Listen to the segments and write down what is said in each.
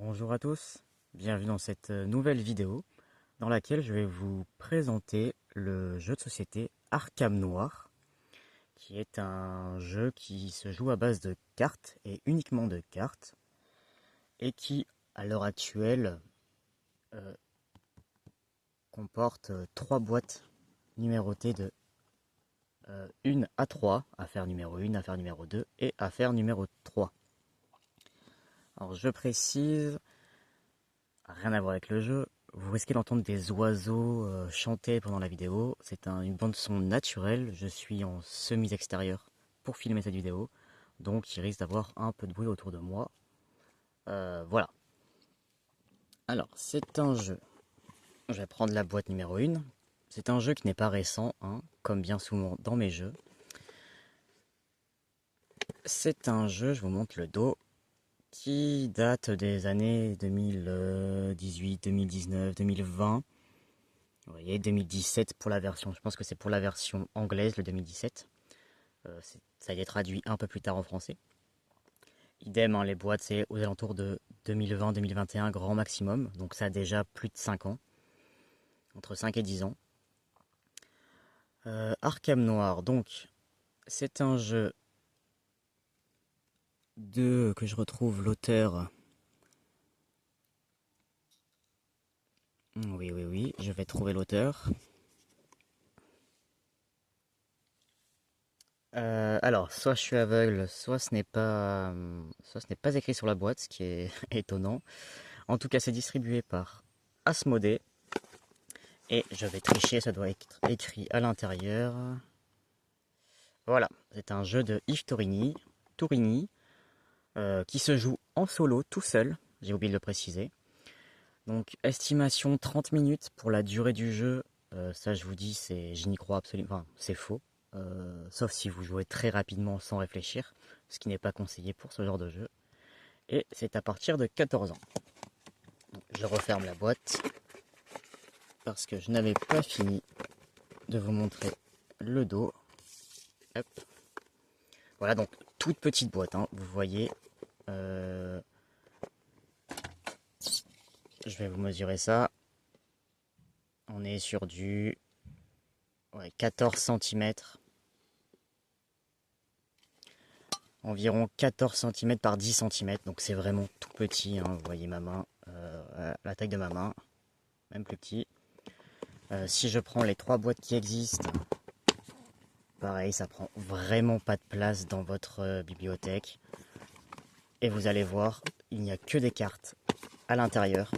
Bonjour à tous, bienvenue dans cette nouvelle vidéo dans laquelle je vais vous présenter le jeu de société Arkham Noir, qui est un jeu qui se joue à base de cartes et uniquement de cartes, et qui à l'heure actuelle euh, comporte 3 boîtes numérotées de 1 à 3, affaire numéro 1, affaire numéro 2 et affaire numéro 3. Alors je précise, rien à voir avec le jeu. Vous risquez d'entendre des oiseaux chanter pendant la vidéo. C'est une bande son naturelle. Je suis en semi-extérieur pour filmer cette vidéo. Donc il risque d'avoir un peu de bruit autour de moi. Voilà. Alors, c'est un jeu. Je vais prendre la boîte numéro 1. C'est un jeu qui n'est pas récent, hein, comme bien souvent dans mes jeux. C'est un jeu, je vous montre le dos, qui date des années 2018, 2019, 2020. Vous voyez, 2017 pour la version, je pense que c'est pour la version anglaise, le 2017. Ça a été traduit un peu plus tard en français. Idem, hein, les boîtes, c'est aux alentours de 2020-2021, grand maximum. Donc ça a déjà plus de 5 ans. Entre 5 et 10 ans. Arkham Noir, donc, c'est un jeu que je retrouve l'auteur. Oui, je vais trouver l'auteur. Alors, soit je suis aveugle, soit ce n'est pas écrit sur la boîte, ce qui est étonnant. En tout cas, c'est distribué par Asmodée. Et je vais tricher, ça doit être écrit à l'intérieur. Voilà, c'est un jeu de Yves Tourigny, qui se joue en solo, tout seul. J'ai oublié de le préciser. Donc, estimation 30 minutes pour la durée du jeu. Ça, je vous dis, je n'y crois absolument. Enfin, c'est faux. Sauf si vous jouez très rapidement sans réfléchir, ce qui n'est pas conseillé pour ce genre de jeu. Et c'est à partir de 14 ans. Donc, je referme la boîte parce que je n'avais pas fini de vous montrer le dos. Hop. Voilà, donc toute petite boîte, hein, vous voyez. Euh, je vais vous mesurer ça. On est sur du 14 cm. Environ 14 cm par 10 cm. Donc c'est vraiment tout petit, hein, vous voyez ma main. La taille de ma main. Même plus petit. Si je prends les 3 boîtes qui existent, pareil, ça prend vraiment pas de place dans votre bibliothèque. Et vous allez voir, il n'y a que des cartes à l'intérieur.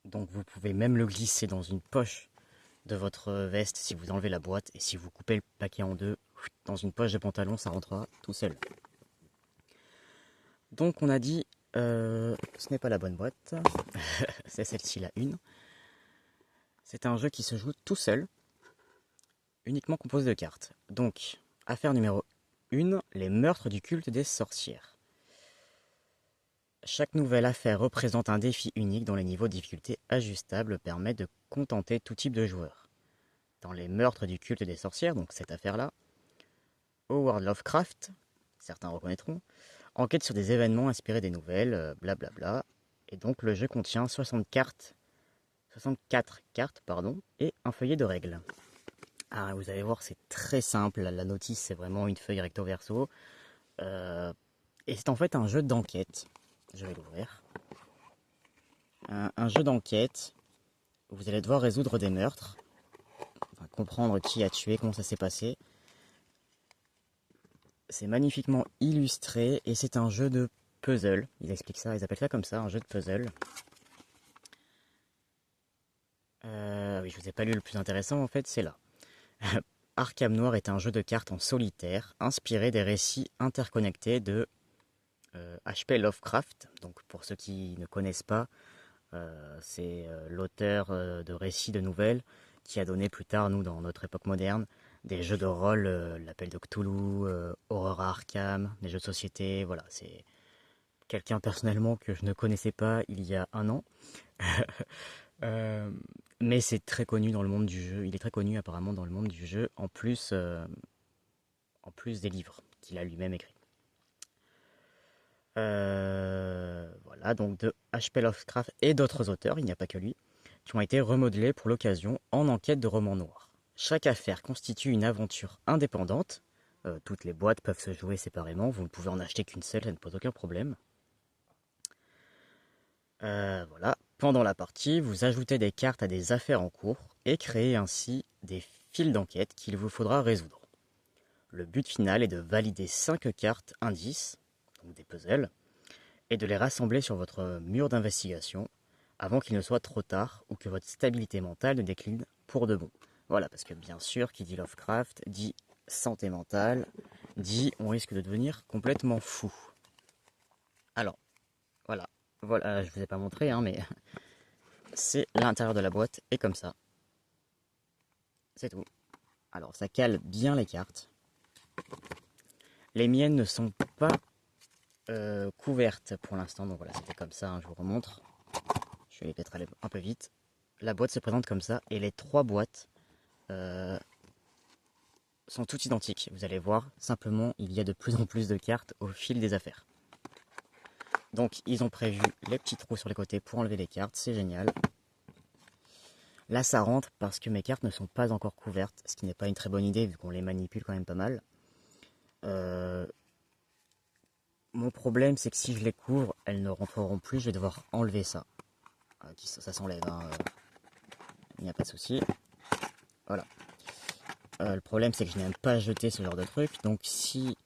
Donc vous pouvez même le glisser dans une poche de votre veste si vous enlevez la boîte. Et si vous coupez le paquet en deux, dans une poche de pantalon, ça rentrera tout seul. Donc on a dit, ce n'est pas la bonne boîte. C'est celle-ci, la une. C'est un jeu qui se joue tout seul, uniquement composé de cartes. Donc, affaire numéro 1, les meurtres du culte des sorcières. Chaque nouvelle affaire représente un défi unique dont les niveaux de difficulté ajustables permettent de contenter tout type de joueurs. Dans les meurtres du culte des sorcières, donc cette affaire-là, Howard Lovecraft, certains reconnaîtront, enquête sur des événements inspirés des nouvelles, blablabla. Et donc le jeu contient 64 cartes et un feuillet de règles. Ah, vous allez voir, c'est très simple. La notice, c'est vraiment une feuille recto verso. Et c'est en fait un jeu d'enquête. Je vais l'ouvrir. Un jeu d'enquête. Vous allez devoir résoudre des meurtres. Enfin, comprendre qui a tué, comment ça s'est passé. C'est magnifiquement illustré et c'est un jeu de puzzle. Ils expliquent ça, ils appellent ça comme ça, un jeu de puzzle. Oui, je vous ai pas lu le plus intéressant en fait, c'est là. Arkham Noir est un jeu de cartes en solitaire, inspiré des récits interconnectés de H.P. Lovecraft. Donc pour ceux qui ne connaissent pas, c'est l'auteur de récits de nouvelles qui a donné plus tard, nous, dans notre époque moderne, des jeux de rôle, l'appel de Cthulhu, Horror à Arkham, des jeux de société, voilà, c'est quelqu'un personnellement que je ne connaissais pas il y a un an. Euh, mais c'est très connu dans le monde du jeu, il est très connu apparemment dans le monde du jeu, en plus des livres qu'il a lui-même écrits. voilà, donc de H.P. Lovecraft et d'autres auteurs, il n'y a pas que lui, qui ont été remodelés pour l'occasion en enquête de romans noirs. Chaque affaire constitue une aventure indépendante. Toutes les boîtes peuvent se jouer séparément, vous ne pouvez en acheter qu'une seule, ça ne pose aucun problème. Voilà. Pendant la partie, vous ajoutez des cartes à des affaires en cours et créez ainsi des fils d'enquête qu'il vous faudra résoudre. Le but final est de valider 5 cartes indices, donc des puzzles, et de les rassembler sur votre mur d'investigation avant qu'il ne soit trop tard ou que votre stabilité mentale ne décline pour de bon. Voilà, parce que bien sûr, qui dit Lovecraft, dit santé mentale, dit on risque de devenir complètement fou. Alors, voilà. Voilà, je vous ai pas montré, hein, mais c'est l'intérieur de la boîte et comme ça. C'est tout. Alors, ça cale bien les cartes. Les miennes ne sont pas couvertes pour l'instant, donc voilà, c'était comme ça, hein, je vous remontre. Je vais peut-être aller un peu vite. La boîte se présente comme ça et les 3 boîtes sont toutes identiques. Vous allez voir, simplement, il y a de plus en plus de cartes au fil des affaires. Donc, ils ont prévu les petits trous sur les côtés pour enlever les cartes, c'est génial. Là, ça rentre parce que mes cartes ne sont pas encore couvertes, ce qui n'est pas une très bonne idée vu qu'on les manipule quand même pas mal. Mon problème, c'est que si je les couvre, elles ne rentreront plus, je vais devoir enlever ça. Ça s'enlève, hein, il n'y a pas de souci. Voilà. Le problème, c'est que je n'aime pas jeter ce genre de truc, donc si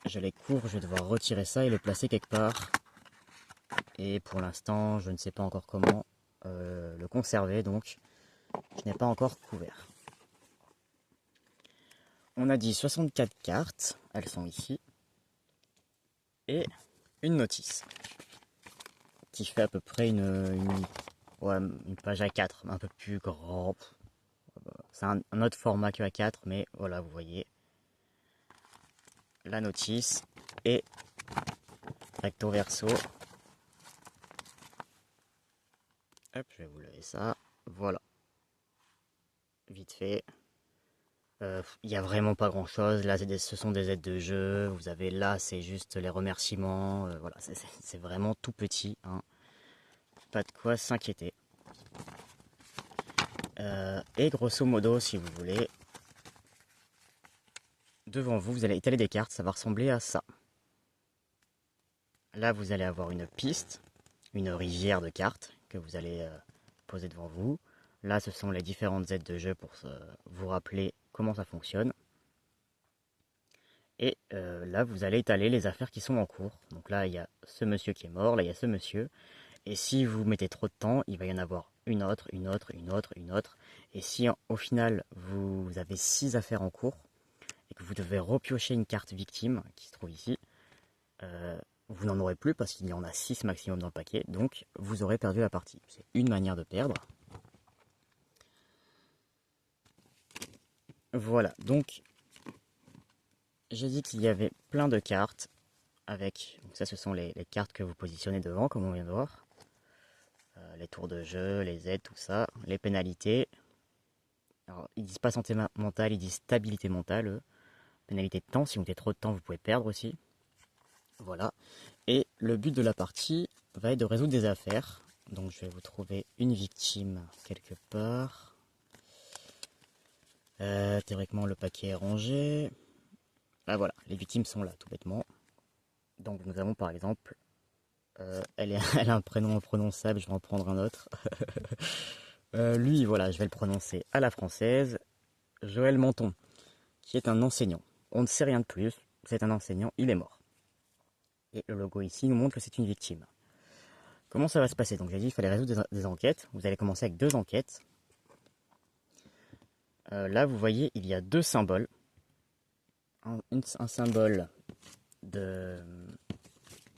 je les couvre, je vais devoir retirer ça et le placer quelque part. Et pour l'instant, je ne sais pas encore comment le conserver, donc je n'ai pas encore couvert. On a dit 64 cartes, elles sont ici. Et une notice qui fait à peu près une page A4, un peu plus grand. C'est un autre format que A4, mais voilà, vous voyez la notice et recto verso. Hop, je vais vous lever ça. Voilà, vite fait. Il n'y a vraiment pas grand chose. Là, ce sont des aides de jeu. Vous avez là, c'est juste les remerciements. Voilà, c'est vraiment tout petit, hein. Pas de quoi s'inquiéter. Et grosso modo, si vous voulez, devant vous, vous allez étaler des cartes, ça va ressembler à ça. Là, vous allez avoir une piste, une rivière de cartes que vous allez poser devant vous. Là, ce sont les différentes aides de jeu pour vous rappeler comment ça fonctionne. Et là, vous allez étaler les affaires qui sont en cours. Donc là, il y a ce monsieur qui est mort, là, il y a ce monsieur. Et si vous mettez trop de temps, il va y en avoir une autre, une autre, une autre, une autre. Et si au final, vous avez 6 affaires en cours, et que vous devez repiocher une carte victime qui se trouve ici, vous n'en aurez plus parce qu'il y en a 6 maximum dans le paquet, donc vous aurez perdu la partie. C'est une manière de perdre. Voilà, donc j'ai dit qu'il y avait plein de cartes avec, donc ça ce sont les cartes que vous positionnez devant comme on vient de voir. Les tours de jeu, les aides, tout ça, les pénalités. Alors ils disent pas santé mentale, ils disent stabilité mentale, eux. Pénalité de temps, si vous mettez trop de temps vous pouvez perdre aussi. Voilà. Et le but de la partie va être de résoudre des affaires. Donc je vais vous trouver une victime quelque part. Théoriquement le paquet est rangé. Ah voilà, les victimes sont là tout bêtement. Donc nous avons par exemple, elle a un prénom imprononçable, je vais en prendre un autre. Lui voilà, je vais le prononcer à la française. Joël Menton, qui est un enseignant. On ne sait rien de plus, c'est un enseignant, il est mort. Et le logo ici nous montre que c'est une victime. Comment ça va se passer? Donc j'ai dit qu'il fallait résoudre des enquêtes. Vous allez commencer avec 2 enquêtes. Là, vous voyez, il y a 2 symboles. Un symbole de...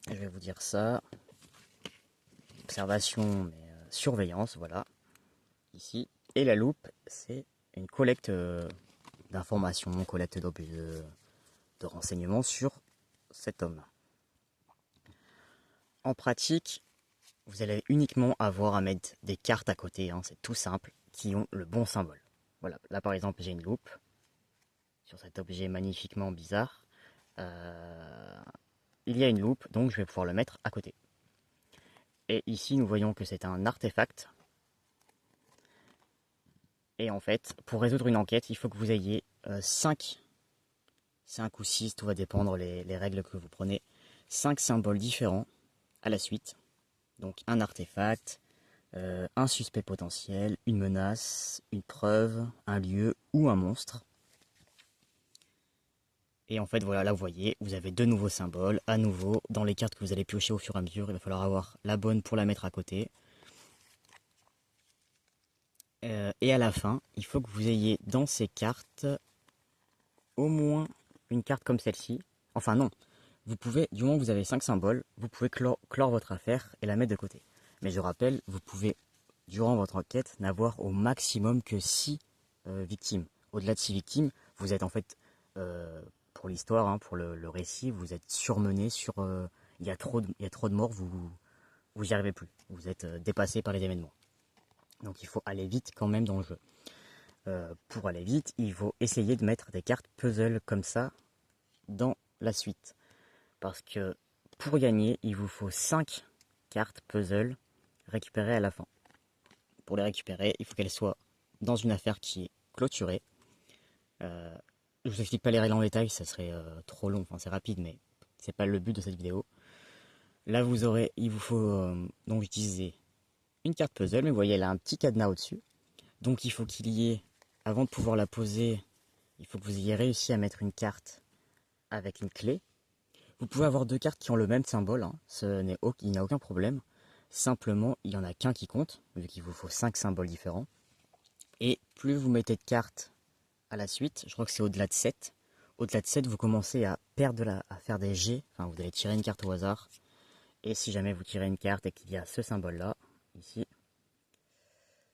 Je vais vous dire ça. Observation, mais surveillance, voilà. Ici. Et la loupe, c'est une collecte d'informations, collecte de renseignements sur cet homme. En pratique, vous allez uniquement avoir à mettre des cartes à côté, hein, c'est tout simple, qui ont le bon symbole. Voilà, là par exemple j'ai une loupe sur cet objet magnifiquement bizarre. Il y a une loupe, donc je vais pouvoir le mettre à côté. Et ici, nous voyons que c'est un artefact. Et en fait, pour résoudre une enquête, il faut que vous ayez 5 ou 6, tout va dépendre les règles que vous prenez, 5 symboles différents à la suite. Donc un artefact, un suspect potentiel, une menace, une preuve, un lieu ou un monstre. Et en fait, voilà, là vous voyez, vous avez 2 nouveaux symboles. À nouveau, dans les cartes que vous allez piocher au fur et à mesure, il va falloir avoir la bonne pour la mettre à côté. Et à la fin, il faut que vous ayez dans ces cartes au moins une carte comme celle-ci. Enfin non, vous pouvez, du moment que vous avez 5 symboles, vous pouvez clore votre affaire et la mettre de côté. Mais je rappelle, vous pouvez, durant votre enquête, n'avoir au maximum que 6 victimes. Au-delà de 6 victimes, vous êtes en fait, pour l'histoire, hein, pour le récit, vous êtes surmené sur... il y a trop de morts, vous y arrivez plus. Vous êtes dépassé par les événements. Donc il faut aller vite quand même dans le jeu. Pour aller vite, il faut essayer de mettre des cartes puzzle comme ça dans la suite. Parce que pour gagner, il vous faut 5 cartes puzzle récupérées à la fin. Pour les récupérer, il faut qu'elles soient dans une affaire qui est clôturée. Je vous explique pas les règles en détail, ça serait trop long, enfin c'est rapide, mais c'est pas le but de cette vidéo. Là il vous faut donc utiliser une carte puzzle, mais vous voyez elle a un petit cadenas au-dessus. Donc il faut qu'il y ait, avant de pouvoir la poser, il faut que vous ayez réussi à mettre une carte avec une clé. Vous pouvez avoir 2 cartes qui ont le même symbole, hein. Il n'y a aucun problème. Simplement, il n'y en a qu'un qui compte, vu qu'il vous faut 5 symboles différents. Et plus vous mettez de cartes à la suite, je crois que c'est au-delà de 7. Au-delà de 7, vous commencez à à faire des jets. Enfin, vous allez tirer une carte au hasard. Et si jamais vous tirez une carte et qu'il y a ce symbole-là, ici,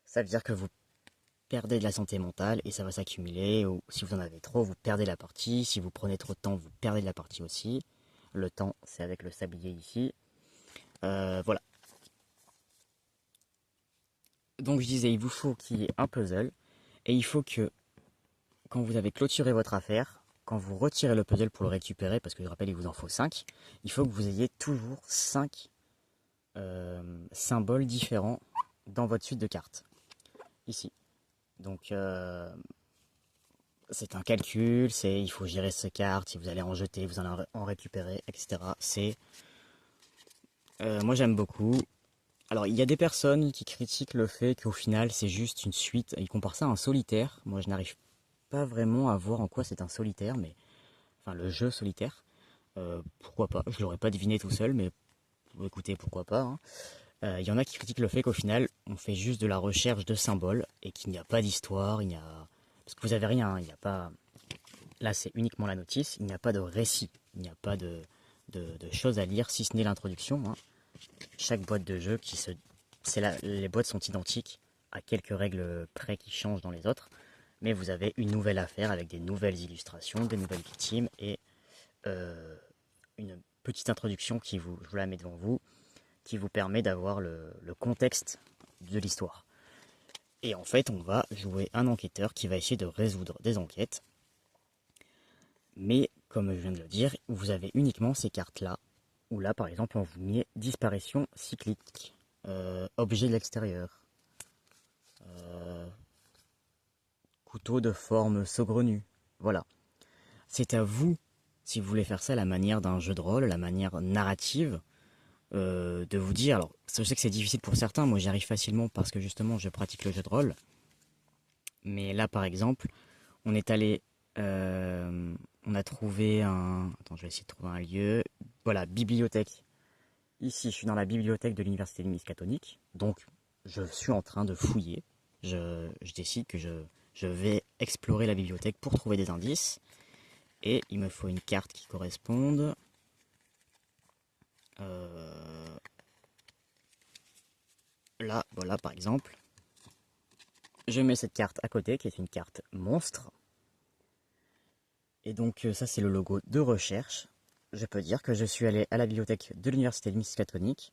ça veut dire que vous perdez de la santé mentale et ça va s'accumuler. Ou si vous en avez trop, vous perdez la partie. Si vous prenez trop de temps, vous perdez de la partie aussi. Le temps, c'est avec le sablier ici. Voilà. Donc je disais, il vous faut qu'il y ait un puzzle. Et il faut que, quand vous avez clôturé votre affaire, quand vous retirez le puzzle pour le récupérer, parce que je rappelle, il vous en faut 5, il faut que vous ayez toujours 5 symboles différents dans votre suite de cartes. Ici. Donc c'est un calcul, il faut gérer ces cartes, si vous allez en jeter, vous allez en récupérer, etc. Moi j'aime beaucoup. Alors il y a des personnes qui critiquent le fait qu'au final c'est juste une suite, ils comparent ça à un solitaire. Moi je n'arrive pas vraiment à voir en quoi c'est un solitaire, mais enfin le jeu solitaire. Pourquoi pas, je l'aurais pas deviné tout seul, mais écoutez, pourquoi pas, hein. Il y en a qui critiquent le fait qu'au final, on fait juste de la recherche de symboles et qu'il n'y a pas d'histoire, parce que vous avez rien, il n'y a pas... Là, c'est uniquement la notice, il n'y a pas de récit, il n'y a pas de choses à lire, si ce n'est l'introduction, hein. Chaque boîte de jeu les boîtes sont identiques, à quelques règles près qui changent dans les autres, mais vous avez une nouvelle affaire avec des nouvelles illustrations, des nouvelles victimes et une petite introduction je vous la mets devant vous, qui vous permet d'avoir le contexte de l'histoire. Et en fait, on va jouer un enquêteur qui va essayer de résoudre des enquêtes. Mais, comme je viens de le dire, vous avez uniquement ces cartes-là, où là, par exemple, on vous met disparition cyclique, objet de l'extérieur, couteau de forme saugrenue. Voilà. C'est à vous, si vous voulez faire ça à la manière d'un jeu de rôle, la manière narrative, de vous dire, alors je sais que c'est difficile pour certains, moi j'y arrive facilement parce que justement je pratique le jeu de rôle, mais là par exemple, on est allé, on a trouvé attends je vais essayer de trouver un lieu, voilà, bibliothèque, ici je suis dans la bibliothèque de l'université de Miskatonic, donc je suis en train de fouiller, je décide que je vais explorer la bibliothèque pour trouver des indices, et il me faut une carte qui corresponde. Là, voilà par exemple. Je mets cette carte à côté, qui est une carte monstre. Et donc ça c'est le logo de recherche. Je peux dire que je suis allé à la bibliothèque de l'université de Miskatonic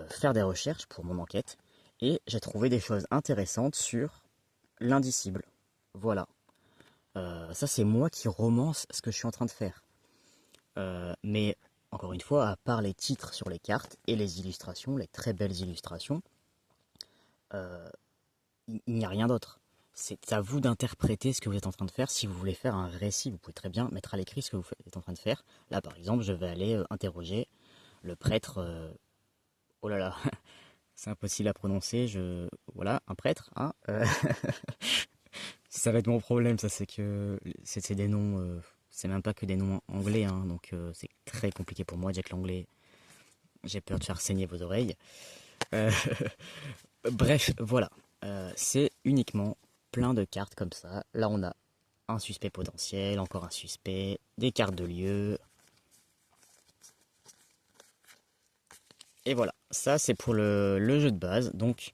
faire des recherches pour mon enquête. Et j'ai trouvé des choses intéressantes sur l'indicible. Voilà. Ça c'est moi qui romance ce que je suis en train de faire. Mais encore une fois, à part les titres sur les cartes et les illustrations, les très belles illustrations, euh, il n'y a rien d'autre. C'est à vous d'interpréter ce que vous êtes en train de faire. Si vous voulez faire un récit, vous pouvez très bien mettre à l'écrit ce que vous êtes en train de faire. Là, par exemple, je vais aller interroger le prêtre. Oh là là, c'est impossible à prononcer. Voilà, un prêtre. Hein, ça va être mon problème, ça, c'est que c'est des noms. C'est même pas que des noms anglais, hein, donc c'est très compliqué pour moi. Déjà que l'anglais, j'ai peur de faire saigner vos oreilles. Euh, Bref, voilà. C'est uniquement plein de cartes comme ça. Là, on a un suspect potentiel, encore un suspect, des cartes de lieu. Et voilà, ça c'est pour le jeu de base. Donc,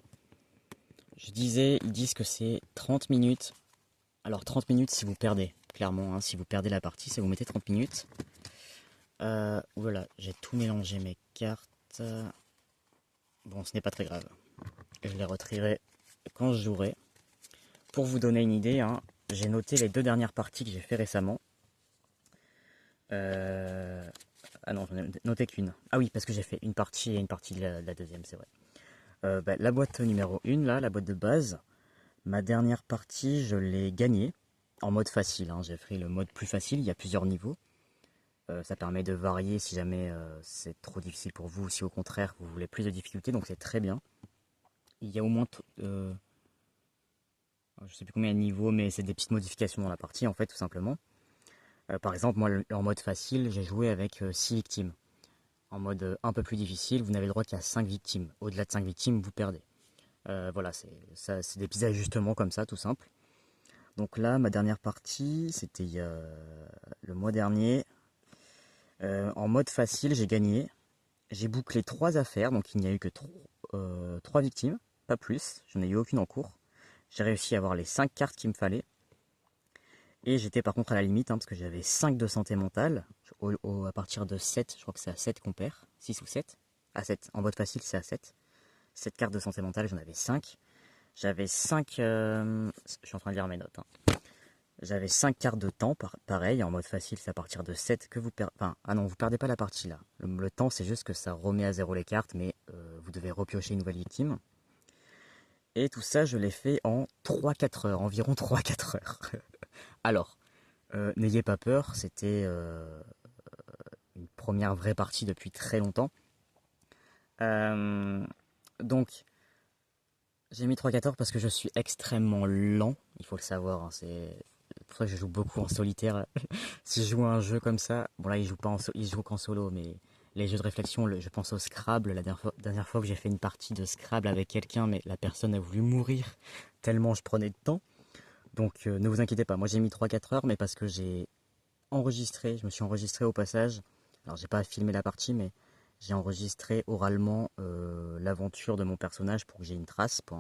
je disais, ils disent que c'est 30 minutes. Alors 30 minutes si vous perdez, clairement, hein, si vous perdez la partie, ça vous mettez 30 minutes. Voilà, j'ai tout mélangé mes cartes. Bon, ce n'est pas très grave. Je les retrierai quand je jouerai. Pour vous donner une idée, hein, j'ai noté les 2 dernières parties que j'ai fait récemment. Ah non, j'en ai noté qu'une. Ah oui, parce que j'ai fait une partie et une partie de la deuxième, c'est vrai. La boîte numéro 1, là, la boîte de base, ma dernière partie, je l'ai gagnée en mode facile, hein. J'ai pris le mode plus facile, il y a plusieurs niveaux. Ça permet de varier si jamais c'est trop difficile pour vous, ou si au contraire vous voulez plus de difficultés, donc c'est très bien. Il y a au moins, je sais plus combien de niveaux, mais c'est des petites modifications dans la partie en fait, tout simplement. Par exemple, moi en mode facile, j'ai joué avec 6 victimes. En mode un peu plus difficile, vous n'avez le droit qu'à 5 victimes. Au-delà de 5 victimes, vous perdez. Voilà, c'est des petits ajustements comme ça, tout simple. Donc là, ma dernière partie, c'était le mois dernier. En mode facile, j'ai gagné. J'ai bouclé 3 affaires, donc il n'y a eu que 3 victimes, pas plus. Je n'ai eu aucune en cours. J'ai réussi à avoir les 5 cartes qu'il me fallait. Et j'étais par contre à la limite, hein, parce que j'avais 5 de santé mentale. À partir de 7, je crois que c'est à 7 qu'on perd. 6 ou 7. À 7. En mode facile, c'est à 7. 7 cartes de santé mentale, j'en avais 5. J'avais 5. Je suis en train de lire mes notes, hein. J'avais 5 cartes de temps, pareil, en mode facile, c'est à partir de 7 que vous perdez. Enfin, ah non, vous perdez pas la partie là. Le temps, c'est juste que ça remet à zéro les cartes, mais vous devez repiocher une nouvelle victime. Et tout ça, je l'ai fait en 3-4 heures, environ 3-4 heures. Alors, n'ayez pas peur, c'était une première vraie partie depuis très longtemps. Euh, donc, j'ai mis 3-4 heures parce que je suis extrêmement lent, il faut le savoir, hein, c'est pour ça que je joue beaucoup en solitaire. Si je joue à un jeu comme ça, bon là il joue pas il joue qu'en solo, mais les jeux de réflexion, je pense au Scrabble, la dernière fois que j'ai fait une partie de Scrabble avec quelqu'un, mais la personne a voulu mourir tellement je prenais de temps. Donc ne vous inquiétez pas, moi j'ai mis 3-4 heures, mais parce que j'ai enregistré, je me suis enregistré au passage. Alors j'ai pas filmé la partie, mais j'ai enregistré oralement l'aventure de mon personnage pour que j'ai une trace, pour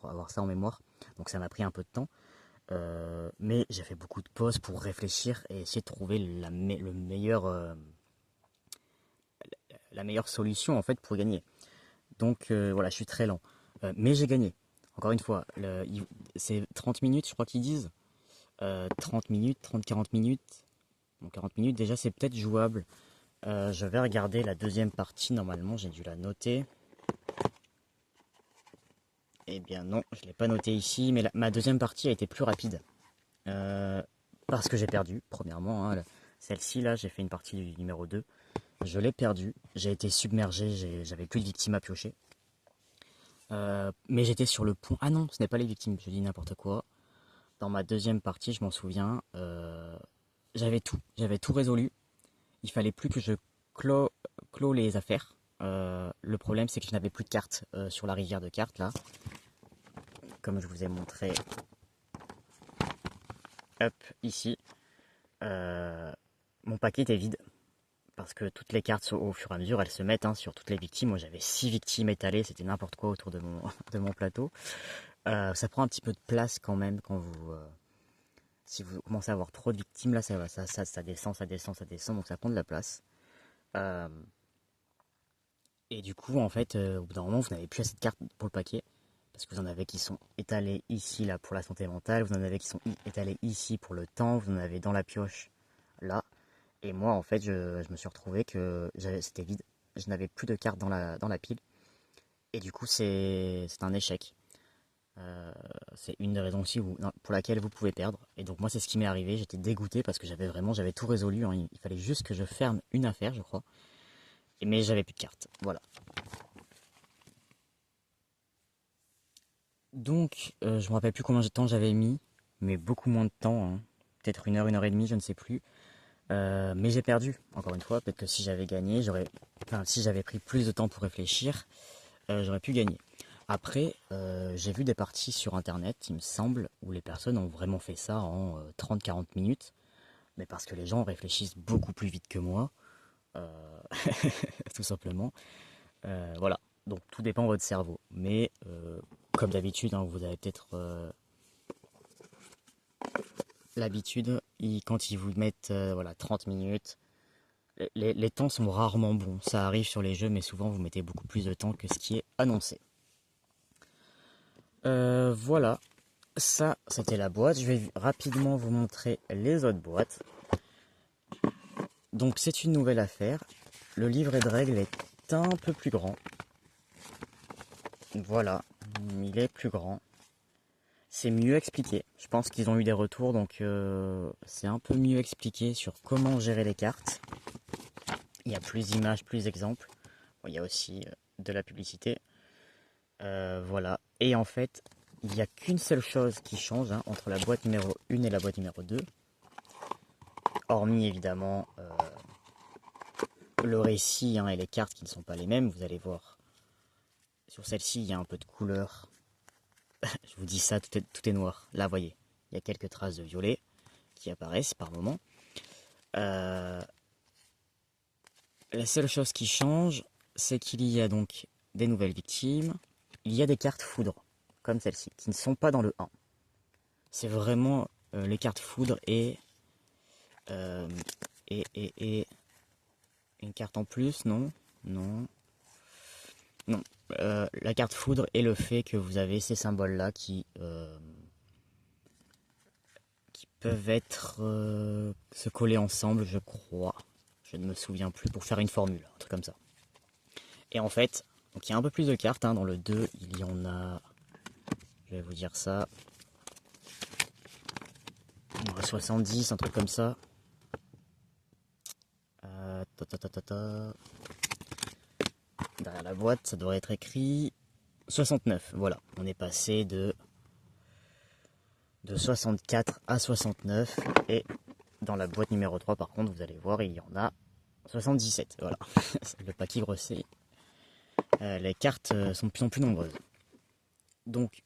avoir ça en mémoire. Donc ça m'a pris un peu de temps. Mais j'ai fait beaucoup de pauses pour réfléchir et essayer de trouver la meilleure solution en fait pour gagner. Donc voilà, je suis très lent. Mais j'ai gagné. Encore une fois, c'est 30 minutes, je crois qu'ils disent. 30 minutes, 30-40 minutes. Bon, 40 minutes, déjà, c'est peut-être jouable. Je vais regarder la deuxième partie. Normalement, j'ai dû la noter. Eh bien non, je ne l'ai pas noté ici, mais ma deuxième partie a été plus rapide. Parce que j'ai perdu, premièrement, hein. Celle-ci, là, j'ai fait une partie du numéro 2. Je l'ai perdue, j'ai été submergé, j'avais plus de victimes à piocher. Mais j'étais sur le point... Ah non, ce n'est pas les victimes, je dis n'importe quoi. Dans ma deuxième partie, je m'en souviens, j'avais tout résolu. Il fallait plus que je clos les affaires. Le problème, c'est que je n'avais plus de cartes sur la rivière de cartes, là. Comme je vous ai montré, hop, ici. Mon paquet était vide. Parce que toutes les cartes, au fur et à mesure, elles se mettent, hein, sur toutes les victimes. Moi, j'avais 6 victimes étalées, c'était n'importe quoi autour de de mon plateau. Ça prend un petit peu de place quand même quand si vous commencez à avoir trop de victimes, là, ça descend, ça descend, ça descend, donc ça prend de la place. Euh, et du coup, en fait, au bout d'un moment, vous n'avez plus assez de cartes pour le paquet. Parce que vous en avez qui sont étalées ici, là, pour la santé mentale. Vous en avez qui sont étalées ici pour le temps. Vous en avez dans la pioche, là. Et moi, en fait, je me suis retrouvé que c'était vide. Je n'avais plus de cartes dans la pile. Et du coup, c'est un échec. Euh, c'est une des raisons aussi non, pour laquelle vous pouvez perdre. Et donc moi, c'est ce qui m'est arrivé. J'étais dégoûté parce que j'avais tout résolu, hein. Il fallait juste que je ferme une affaire, je crois. Mais j'avais plus de cartes. Voilà. Donc, je me rappelle plus combien de temps j'avais mis, mais beaucoup moins de temps, hein. Peut-être une heure et demie, je ne sais plus. Mais j'ai perdu, encore une fois. Peut-être que si j'avais gagné, enfin, si j'avais pris plus de temps pour réfléchir, j'aurais pu gagner. Après, j'ai vu des parties sur internet, il me semble, où les personnes ont vraiment fait ça en 30-40 minutes. Mais parce que les gens réfléchissent beaucoup plus vite que moi, euh, tout simplement. Voilà. Donc tout dépend de votre cerveau. Mais comme d'habitude, hein, vous avez peut-être l'habitude, quand ils vous mettent voilà, 30 minutes, les temps sont rarement bons. Ça arrive sur les jeux, mais souvent vous mettez beaucoup plus de temps que ce qui est annoncé. Voilà, ça c'était la boîte. Je vais rapidement vous montrer les autres boîtes. Donc c'est une nouvelle affaire. Le livret de règles est un peu plus grand. Voilà, il est plus grand. C'est mieux expliqué. Je pense qu'ils ont eu des retours, donc c'est un peu mieux expliqué sur comment gérer les cartes. Il y a plus d'images, plus d'exemples. Bon, il y a aussi de la publicité. Voilà. Et en fait, il n'y a qu'une seule chose qui change, hein, entre la boîte numéro 1 et la boîte numéro 2. Hormis évidemment le récit, hein, et les cartes qui ne sont pas les mêmes. Vous allez voir, sur celle-ci, il y a un peu de couleur. Je vous dis ça, tout est noir. Là, voyez, il y a quelques traces de violet qui apparaissent par moment. La seule chose qui change, c'est qu'il y a donc des nouvelles victimes. Il y a des cartes foudre, comme celle-ci, qui ne sont pas dans le 1. C'est vraiment les cartes foudre euh, et une carte en plus, non, non, non. La carte foudre et le fait que vous avez ces symboles-là qui peuvent être se coller ensemble, je crois. Je ne me souviens plus pour faire une formule, un truc comme ça. Et en fait, donc il y a un peu plus de cartes, hein. Dans le 2, il y en a, je vais vous dire ça, 70, un truc comme ça. Derrière la boîte, ça devrait être écrit 69. Voilà, on est passé de 64 à 69. Et dans la boîte numéro 3, par contre, vous allez voir, il y en a 77. Voilà, le paquet grossit. Les cartes sont plus nombreuses. Donc,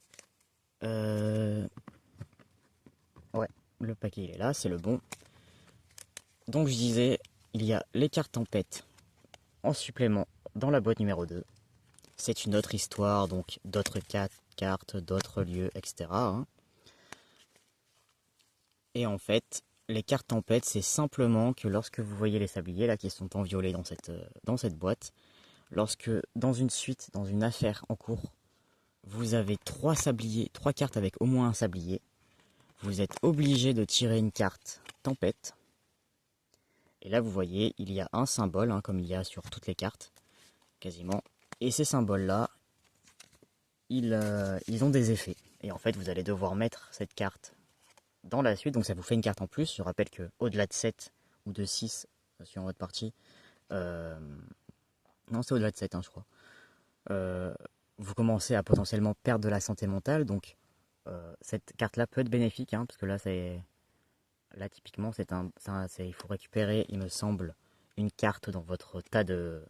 ouais, le paquet il est là, c'est le bon. Donc je disais, il y a les cartes tempête en supplément dans la boîte numéro 2. C'est une autre histoire, donc d'autres cartes, d'autres lieux, etc., hein. Et en fait, les cartes tempête, c'est simplement que lorsque vous voyez les sabliers là qui sont en violet dans cette boîte, lorsque dans une suite, dans une affaire en cours, vous avez 3 cartes avec au moins un sablier, vous êtes obligé de tirer une carte tempête. Et là, vous voyez, il y a un symbole, hein, comme il y a sur toutes les cartes, quasiment. Et ces symboles-là, ils ont des effets. Et en fait, vous allez devoir mettre cette carte dans la suite. Donc ça vous fait une carte en plus. Je rappelle que au-delà de 7 ou de 6, sur votre partie, euh, non, c'est au-delà de 7, hein, je crois, vous commencez à potentiellement perdre de la santé mentale. Donc cette carte-là peut être bénéfique, hein, parce que là typiquement, il faut récupérer, il me semble, une carte dans votre tas de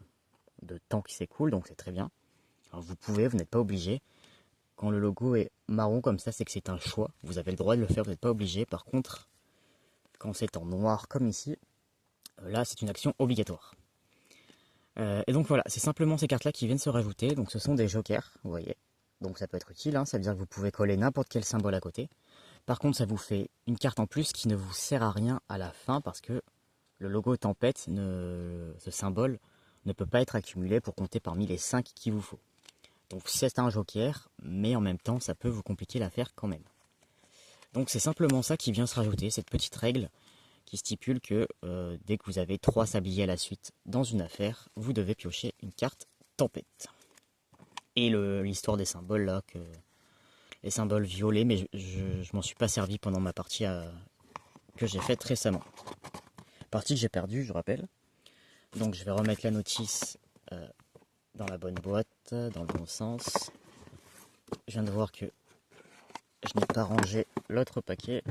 temps qui s'écoule, donc c'est très bien. Alors vous n'êtes pas obligé. Quand le logo est marron comme ça, c'est que c'est un choix. Vous avez le droit de le faire, vous n'êtes pas obligé. Par contre, quand c'est en noir comme ici, là c'est une action obligatoire. Et donc voilà, c'est simplement ces cartes-là qui viennent se rajouter. Donc ce sont des jokers, vous voyez. Donc ça peut être utile, hein, ça veut dire que vous pouvez coller n'importe quel symbole à côté. Par contre, ça vous fait une carte en plus qui ne vous sert à rien à la fin parce que le logo tempête, ce symbole, ne peut pas être accumulé pour compter parmi les 5 qu'il vous faut. Donc c'est un joker, mais en même temps, ça peut vous compliquer l'affaire quand même. Donc c'est simplement ça qui vient se rajouter, cette petite règle qui stipule que dès que vous avez 3 sabliers à la suite dans une affaire, vous devez piocher une carte tempête. Et l'histoire des symboles là, les symboles violets, mais je m'en suis pas servi pendant ma partie que j'ai faite récemment. Partie que j'ai perdue, je rappelle. Donc je vais remettre la notice dans la bonne boîte, dans le bon sens. Je viens de voir que je n'ai pas rangé l'autre paquet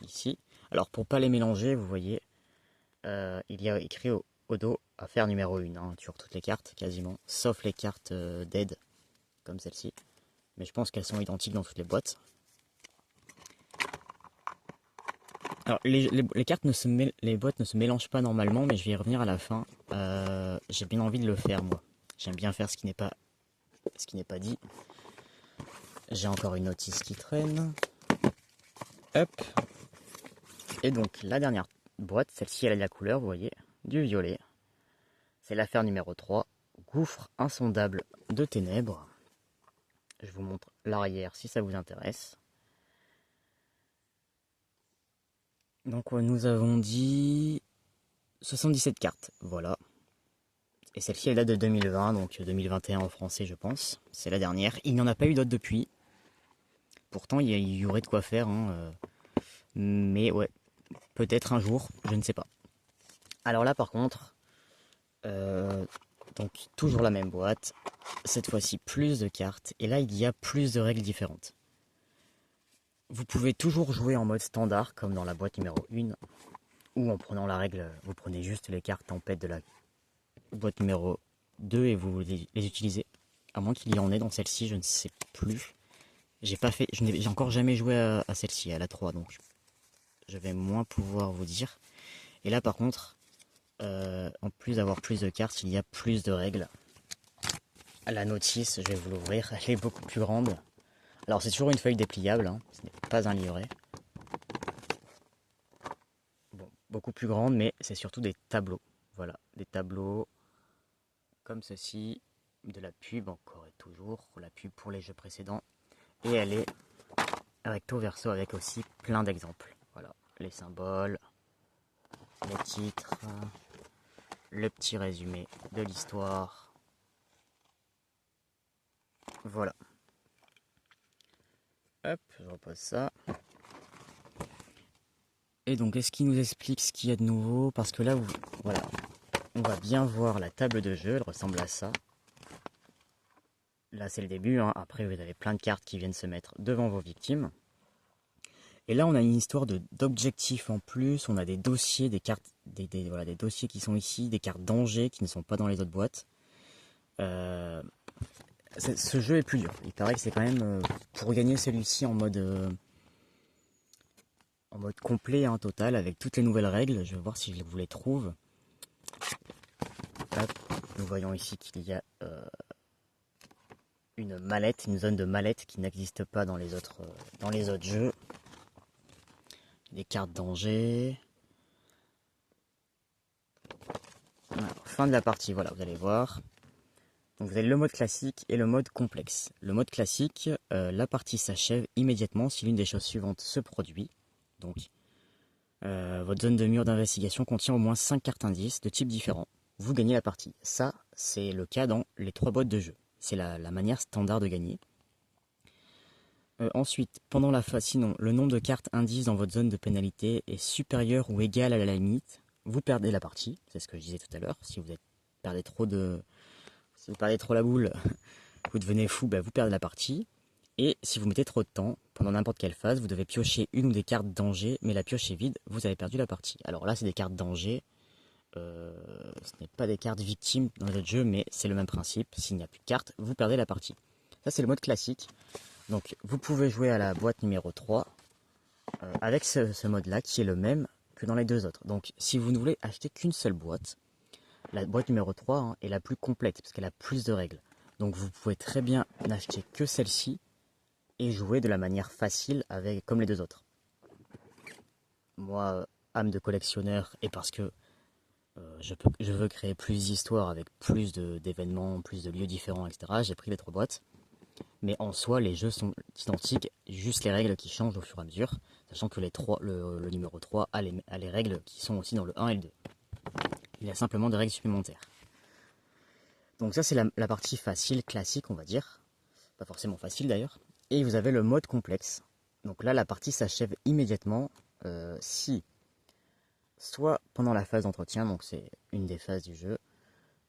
ici. Alors pour pas les mélanger, vous voyez, il y a écrit au dos affaire numéro 1 hein, sur toutes les cartes quasiment, sauf les cartes d'aide comme celle-ci. Mais je pense qu'elles sont identiques dans toutes les boîtes. Alors les cartes les boîtes ne se mélangent pas normalement, mais je vais y revenir à la fin. J'ai bien envie de le faire moi. J'aime bien faire ce qui n'est pas dit. J'ai encore une notice qui traîne. Hop. Et donc la dernière boîte, celle-ci elle a de la couleur, vous voyez, du violet. C'est l'affaire numéro 3, gouffre insondable de ténèbres. Je vous montre l'arrière si ça vous intéresse. Donc nous avons dit 77 cartes, voilà. Et celle-ci elle date de 2020, donc 2021 en français je pense. C'est la dernière. Il n'y en a pas eu d'autres depuis. Pourtant il y aurait de quoi faire, hein. Mais ouais, peut-être un jour, je ne sais pas. Alors là par contre, donc toujours la même boîte, cette fois-ci plus de cartes, et là il y a plus de règles différentes. Vous pouvez toujours jouer en mode standard, comme dans la boîte numéro 1, ou en prenant la règle, vous prenez juste les cartes tempête de la boîte numéro 2 et vous les utilisez. À moins qu'il y en ait dans celle-ci, je ne sais plus. J'ai encore jamais joué à celle-ci, à la 3, donc je vais moins pouvoir vous dire. Et là par contre, en plus d'avoir plus de cartes, il y a plus de règles. La notice, je vais vous l'ouvrir, elle est beaucoup plus grande. Alors c'est toujours une feuille dépliable, hein, ce n'est pas un livret. Bon, beaucoup plus grande, mais c'est surtout des tableaux. Voilà, des tableaux comme ceci, de la pub encore et toujours, la pub pour les jeux précédents. Et elle est recto verso avec aussi plein d'exemples. Voilà, les symboles, les titres, le petit résumé de l'histoire. Voilà. Hop, je repose ça. Et donc, est-ce qu'il nous explique ce qu'il y a de nouveau? Parce que là, voilà, on va bien voir la table de jeu, elle ressemble à ça. Là, c'est le début, hein. Après, vous avez plein de cartes qui viennent se mettre devant vos victimes. Et là, on a une histoire d'objectifs en plus, on a des dossiers, des cartes, voilà, des dossiers qui sont ici, des cartes danger qui ne sont pas dans les autres boîtes. Ce jeu est plus dur. Il paraît que c'est quand même, pour gagner celui-ci en mode complet, hein, total, avec toutes les nouvelles règles. Je vais voir si je vous les trouve. Hop, nous voyons ici qu'il y a une mallette, une zone de mallette qui n'existe pas dans les autres jeux. Des cartes danger. Alors, fin de la partie, voilà, vous allez voir. Donc vous avez le mode classique et le mode complexe. Le mode classique, la partie s'achève immédiatement si l'une des choses suivantes se produit. Donc, votre zone de mur d'investigation contient au moins 5 cartes indices de types différents. Vous gagnez la partie. Ça, c'est le cas dans les 3 boîtes de jeu. C'est la manière standard de gagner. Ensuite, pendant la phase, sinon, le nombre de cartes indices dans votre zone de pénalité est supérieur ou égal à la limite. Vous perdez la partie. C'est ce que je disais tout à l'heure. Si vous perdez trop la boule, vous devenez fou, bah vous perdez la partie. Et si vous mettez trop de temps, pendant n'importe quelle phase, vous devez piocher une ou des cartes danger, mais la pioche est vide, vous avez perdu la partie. Alors là, c'est des cartes danger. Ce n'est pas des cartes victimes dans les autres jeux, mais c'est le même principe. S'il n'y a plus de cartes, vous perdez la partie. Ça, c'est le mode classique. Donc, vous pouvez jouer à la boîte numéro 3 avec ce mode-là, qui est le même que dans les deux autres. Donc, si vous ne voulez acheter qu'une seule boîte, la boîte numéro 3 hein, est la plus complète, parce qu'elle a plus de règles. Donc, vous pouvez très bien n'acheter que celle-ci, et jouer de la manière facile comme les deux autres. Moi, âme de collectionneur, et parce que je veux créer plus d'histoires avec plus d'événements, plus de lieux différents, etc., j'ai pris les 3 boîtes. Mais en soi, les jeux sont identiques, juste les règles qui changent au fur et à mesure, sachant que le numéro 3 a les règles qui sont aussi dans le 1 et le 2. Il y a simplement des règles supplémentaires. Donc ça c'est la partie facile, classique on va dire. Pas forcément facile d'ailleurs. Et vous avez le mode complexe. Donc là la partie s'achève immédiatement si, soit pendant la phase d'entretien, donc c'est une des phases du jeu,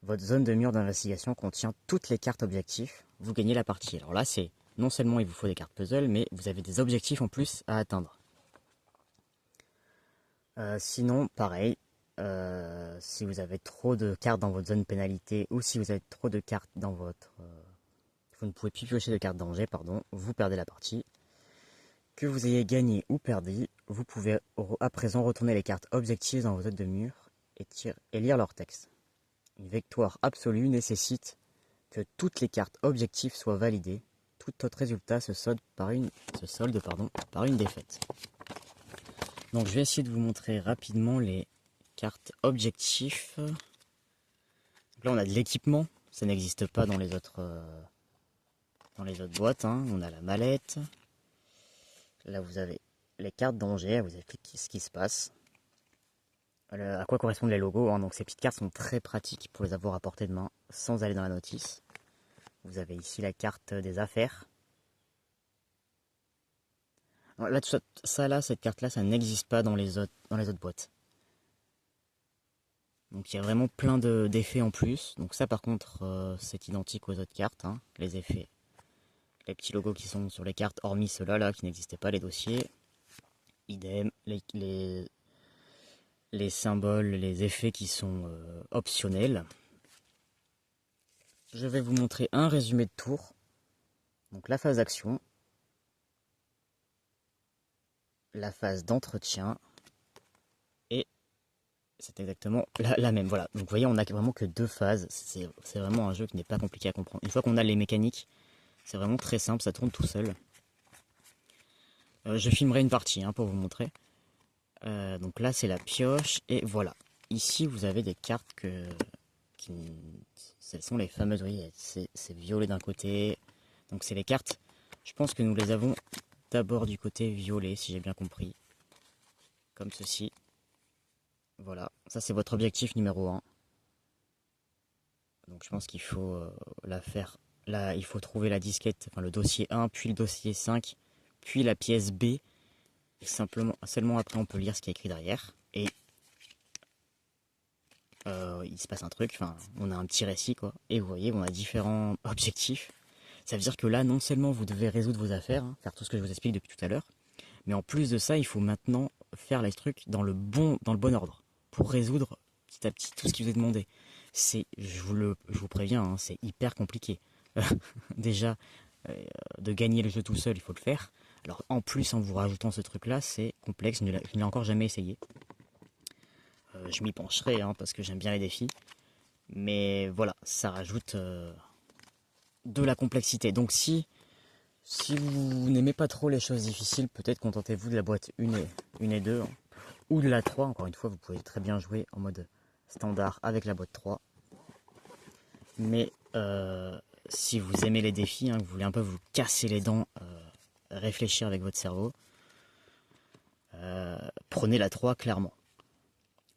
votre zone de mur d'investigation contient toutes les cartes objectifs, vous gagnez la partie. Alors là c'est, non seulement il vous faut des cartes puzzle, mais vous avez des objectifs en plus à atteindre. Sinon, pareil, si vous avez trop de cartes dans votre zone pénalité ou si vous avez trop de cartes dans votre... vous ne pouvez plus piocher de cartes danger, pardon, vous perdez la partie. Que vous ayez gagné ou perdu, vous pouvez à présent retourner les cartes objectives dans vos zones de mur et lire leur texte. Une victoire absolue nécessite que toutes les cartes objectives soient validées. Tout autre résultat se solde par une défaite. Donc je vais essayer de vous montrer rapidement les cartes objectifs. Donc là on a de l'équipement, ça n'existe pas dans les autres boîtes. Hein. On a la mallette. Là vous avez les cartes danger, elle vous explique ce qui se passe. À quoi correspondent les logos. Hein. Donc ces petites cartes sont très pratiques pour les avoir à portée de main sans aller dans la notice. Vous avez ici la carte des affaires. Alors là, cette carte-là, ça n'existe pas dans les autres boîtes. Donc il y a vraiment plein d'effets en plus. Donc ça par contre, c'est identique aux autres cartes, hein, les effets. Les petits logos qui sont sur les cartes, hormis ceux-là là, qui n'existaient pas, les dossiers. Idem, les symboles, les effets qui sont optionnels. Je vais vous montrer un résumé de tour. Donc la phase d'action, la phase d'entretien, et c'est exactement la même. Voilà. Donc vous voyez, on n'a vraiment que deux phases. C'est vraiment un jeu qui n'est pas compliqué à comprendre. Une fois qu'on a les mécaniques, c'est vraiment très simple, ça tourne tout seul. Je filmerai une partie hein, pour vous montrer. Donc là, c'est la pioche, et voilà. Ici, vous avez des cartes ce sont les fameuses, vous voyez, c'est violet d'un côté. Donc c'est les cartes, je pense que nous les avons d'abord du côté violet, si j'ai bien compris. Comme ceci. Voilà, ça c'est votre objectif numéro 1. Donc je pense qu'il faut la faire. Là, il faut trouver la disquette, enfin le dossier 1, puis le dossier 5, puis la pièce B. Et seulement après on peut lire ce qui est écrit derrière. Et il se passe un truc, enfin on a un petit récit quoi. Et vous voyez, on a différents objectifs. Ça veut dire que là, non seulement vous devez résoudre vos affaires, hein, faire tout ce que je vous explique depuis tout à l'heure, mais en plus de ça, il faut maintenant faire les trucs dans le bon ordre, pour résoudre petit à petit tout ce qui vous est demandé. Je vous préviens, hein, c'est hyper compliqué. Déjà, de gagner le jeu tout seul, il faut le faire. Alors en plus, en vous rajoutant ce truc-là, c'est complexe, je ne l'ai encore jamais essayé. Je m'y pencherai, hein, parce que j'aime bien les défis. Mais voilà, ça rajoute de la complexité. Donc si vous n'aimez pas trop les choses difficiles, peut-être contentez-vous de la boîte 1 et 2, hein, ou de la 3. Encore une fois, vous pouvez très bien jouer en mode standard avec la boîte 3. Mais si vous aimez les défis, hein, que vous voulez un peu vous casser les dents, réfléchir avec votre cerveau, prenez la 3 clairement.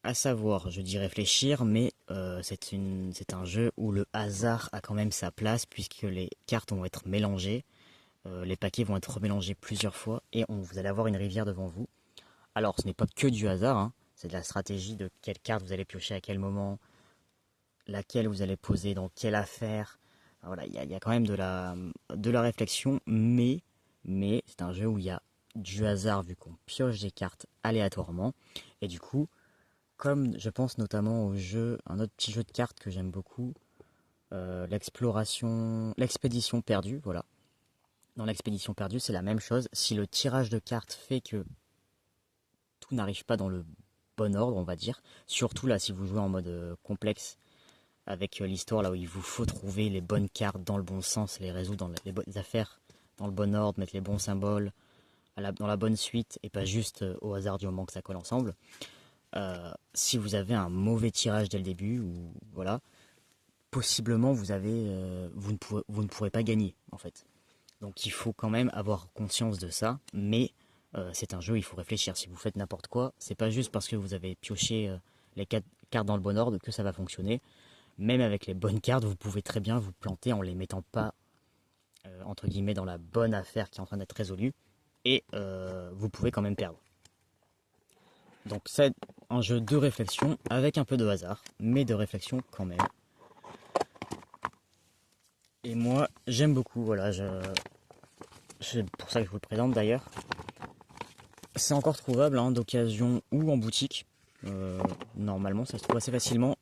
À savoir, je dis réfléchir, mais c'est un jeu où le hasard a quand même sa place, puisque les cartes vont être mélangées. Les paquets vont être remélangés plusieurs fois et vous allez avoir une rivière devant vous. Alors ce n'est pas que du hasard, hein, c'est de la stratégie de quelle carte vous allez piocher à quel moment, laquelle vous allez poser dans quelle affaire. Voilà, il y a quand même de la réflexion, mais c'est un jeu où il y a du hasard vu qu'on pioche des cartes aléatoirement. Et du coup, comme je pense notamment au jeu, un autre petit jeu de cartes que j'aime beaucoup, l'expédition perdue, voilà. Dans l'expédition perdue, c'est la même chose. Si le tirage de cartes fait que tout n'arrive pas dans le bon ordre, on va dire, surtout là si vous jouez en mode complexe, avec l'histoire là où il vous faut trouver les bonnes cartes dans le bon sens, les résoudre dans les bonnes affaires, dans le bon ordre, mettre les bons symboles, dans la bonne suite, et pas juste au hasard du moment que ça colle ensemble. Si vous avez un mauvais tirage dès le début, ou voilà, possiblement vous ne pourrez pas gagner en fait. Donc il faut quand même avoir conscience de ça, mais c'est un jeu, il faut réfléchir. Si vous faites n'importe quoi, c'est pas juste parce que vous avez pioché les cartes dans le bon ordre que ça va fonctionner. Même avec les bonnes cartes, vous pouvez très bien vous planter en les mettant pas entre guillemets dans la bonne affaire qui est en train d'être résolue, et vous pouvez quand même perdre. Donc c'est un jeu de réflexion avec un peu de hasard, mais de réflexion quand même. Et moi j'aime beaucoup, voilà, c'est pour ça que je vous le présente d'ailleurs. C'est encore trouvable hein, d'occasion ou en boutique. Normalement ça se trouve assez facilement.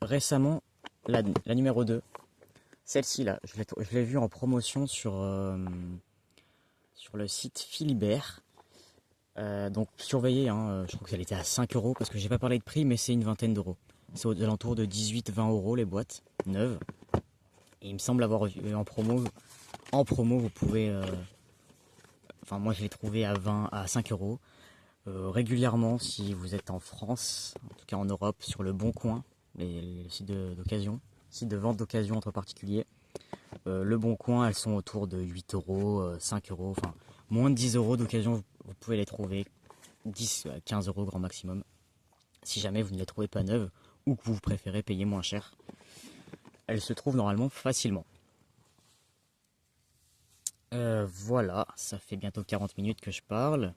Récemment, la numéro 2, celle-ci là, je l'ai vue en promotion sur le site Philibert. Donc surveillez, hein, je crois qu'elle était à 5 euros parce que j'ai pas parlé de prix, mais c'est une vingtaine d'euros. C'est aux alentours de 18-20 euros les boîtes neuves. Et il me semble avoir vu en promo. En promo, vous pouvez. Enfin, moi je l'ai trouvé à 5 euros. Régulièrement, si vous êtes en France, en tout cas en Europe, sur le Bon Coin, les sites d'occasion, sites de vente d'occasion entre particuliers. Le Bon Coin, elles sont autour de 8 euros, 5 euros, enfin moins de 10 euros d'occasion, vous pouvez les trouver. 10 à 15 euros grand maximum. Si jamais vous ne les trouvez pas neuves ou que vous préférez payer moins cher, elles se trouvent normalement facilement. Voilà, ça fait bientôt 40 minutes que je parle.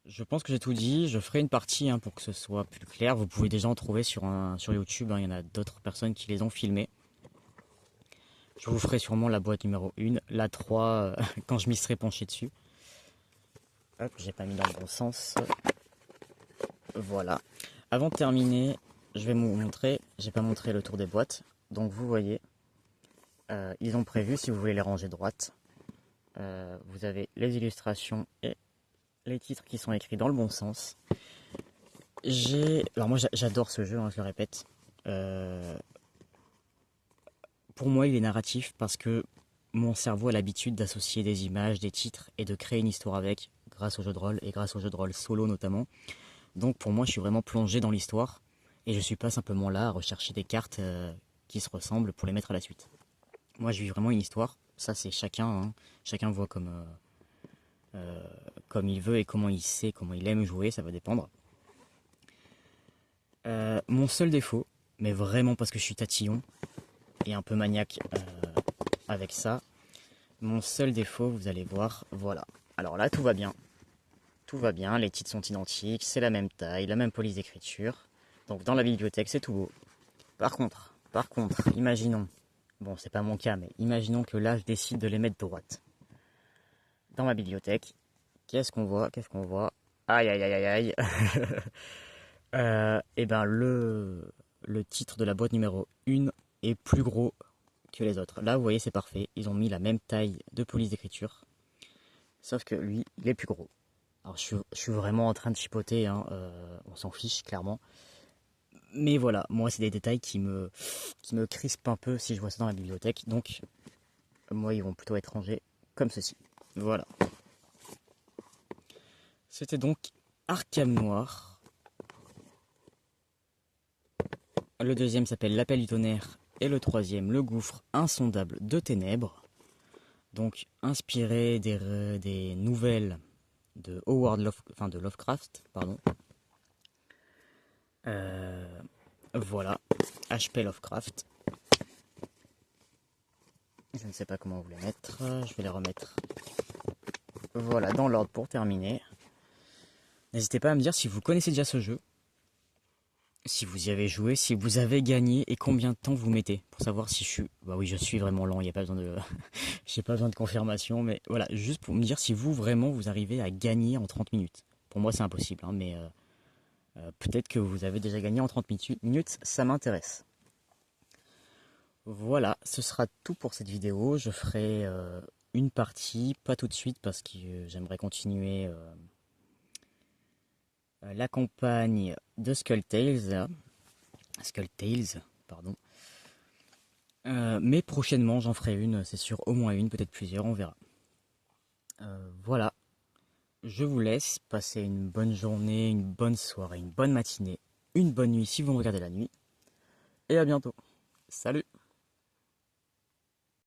Je pense que j'ai tout dit. Je ferai une partie hein, pour que ce soit plus clair. Vous pouvez déjà en trouver sur YouTube. Hein. Il y en a d'autres personnes qui les ont filmés. Je vous ferai sûrement la boîte numéro 1, la 3, quand je m'y serai penché dessus. Hop, j'ai pas mis dans le bon sens. Voilà. Avant de terminer, je vais vous montrer. J'ai pas montré le tour des boîtes. Donc vous voyez, ils ont prévu, si vous voulez les ranger droite, vous avez les illustrations et les titres qui sont écrits dans le bon sens. Alors moi j'adore ce jeu, hein, je le répète. Pour moi il est narratif parce que mon cerveau a l'habitude d'associer des images, des titres et de créer une histoire avec, grâce au jeu de rôle et grâce au jeu de rôle solo notamment. Donc pour moi je suis vraiment plongé dans l'histoire et je suis pas simplement là à rechercher des cartes qui se ressemblent pour les mettre à la suite. Moi je vis vraiment une histoire, ça c'est chacun, hein. Chacun voit comme il veut et comment il sait, comment il aime jouer, ça va dépendre. Mon seul défaut, mais vraiment parce que je suis tatillon et un peu maniaque avec ça, mon seul défaut, vous allez voir, voilà. Alors là, tout va bien. Tout va bien, les titres sont identiques, c'est la même taille, la même police d'écriture. Donc dans la bibliothèque, c'est tout beau. Par contre, imaginons, bon c'est pas mon cas, mais imaginons que là je décide de les mettre droite. Dans ma bibliothèque, qu'est-ce qu'on voit? Aïe aïe aïe aïe aïe. Et ben le titre de la boîte numéro 1 est plus gros que les autres. Là vous voyez c'est parfait, ils ont mis la même taille de police d'écriture, sauf que lui il est plus gros. Alors je suis vraiment en train de chipoter, hein, on s'en fiche clairement. Mais voilà, moi c'est des détails qui me crispent un peu si je vois ça dans la bibliothèque. Donc moi ils vont plutôt être rangés comme ceci. Voilà. C'était donc Arkham Noir. Le deuxième s'appelle L'Appel du Tonnerre. Et le troisième, Le Gouffre Insondable de Ténèbres. Donc inspiré des nouvelles de de Lovecraft, pardon. Voilà, HP Lovecraft. Je ne sais pas comment vous les mettre, je vais les remettre. Voilà, dans l'ordre pour terminer. N'hésitez pas à me dire si vous connaissez déjà ce jeu, si vous y avez joué, si vous avez gagné et combien de temps vous mettez pour savoir si je suis. Bah oui, je suis vraiment lent, il n'y a pas besoin de. J'ai pas besoin de confirmation, mais voilà, juste pour me dire si vous vraiment vous arrivez à gagner en 30 minutes. Pour moi, c'est impossible, hein, mais peut-être que vous avez déjà gagné en 30 minutes, ça m'intéresse. Voilà, ce sera tout pour cette vidéo. Je ferai une partie, pas tout de suite parce que j'aimerais continuer la campagne de Skull Tales, pardon. Mais prochainement, j'en ferai une, c'est sûr, au moins une, peut-être plusieurs, on verra. Voilà, je vous laisse passer une bonne journée, une bonne soirée, une bonne matinée, une bonne nuit si vous me regardez la nuit. Et à bientôt. Salut!